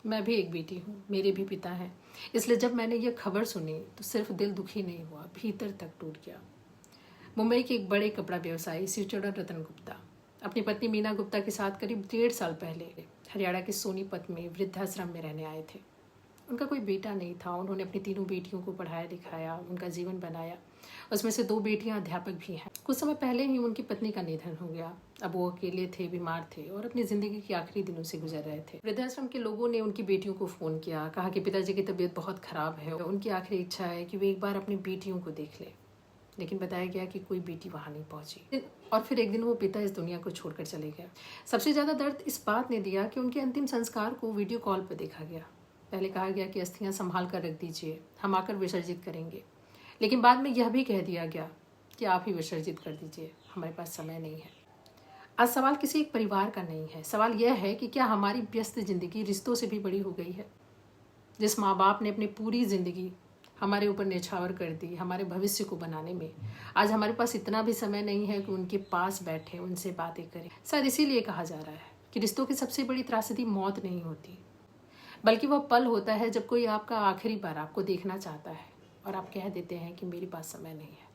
मैं भी एक बेटी हूँ, मेरे भी पिता हैं। इसलिए जब मैंने ये खबर सुनी तो सिर्फ दिल दुखी नहीं हुआ, भीतर तक टूट गया। मुंबई के एक बड़े कपड़ा व्यवसायी शिवचरण रतन गुप्ता अपनी पत्नी मीना गुप्ता के साथ करीब 1.5 साल पहले हरियाणा के सोनीपत में वृद्धाश्रम में रहने आए थे। उनका कोई बेटा नहीं था। उन्होंने अपनी 3 बेटियों को पढ़ाया लिखाया, उनका जीवन बनाया। उसमें से 2 बेटियां अध्यापक भी हैं। कुछ समय पहले ही उनकी पत्नी का निधन हो गया। अब वो अकेले थे, बीमार थे और अपनी जिंदगी के आखिरी दिनों से गुजर रहे थे। वृद्धाश्रम के लोगों ने उनकी बेटियों को फोन किया, कहा कि पिताजी की तबीयत बहुत खराब है, उनकी आखिरी इच्छा है कि वे एक बार अपनी बेटियों को देख ले। लेकिन बताया गया कि कोई बेटी वहां नहीं पहुंची और फिर एक दिन वो पिता इस दुनिया को छोड़कर चले गए। सबसे ज्यादा दर्द इस बात ने दिया कि उनके अंतिम संस्कार को वीडियो कॉल पर देखा गया। पहले कहा गया कि अस्थियां संभाल कर रख दीजिए, हम आकर विसर्जित करेंगे। लेकिन बाद में यह भी कह दिया गया कि आप ही विसर्जित कर दीजिए, हमारे पास समय नहीं है। आज सवाल किसी एक परिवार का नहीं है। सवाल यह है कि क्या हमारी व्यस्त जिंदगी रिश्तों से भी बड़ी हो गई है? जिस माँ बाप ने अपनी पूरी जिंदगी हमारे ऊपर न्यौछावर कर दी हमारे भविष्य को बनाने में, आज हमारे पास इतना भी समय नहीं है कि उनके पास बैठे उनसे बातें करें। शायद इसीलिए कहा जा रहा है कि रिश्तों की सबसे बड़ी त्रासदी मौत नहीं होती, बल्कि वह पल होता है जब कोई आपका आखिरी बार आपको देखना चाहता है और आप कह देते हैं कि मेरे पास समय नहीं है।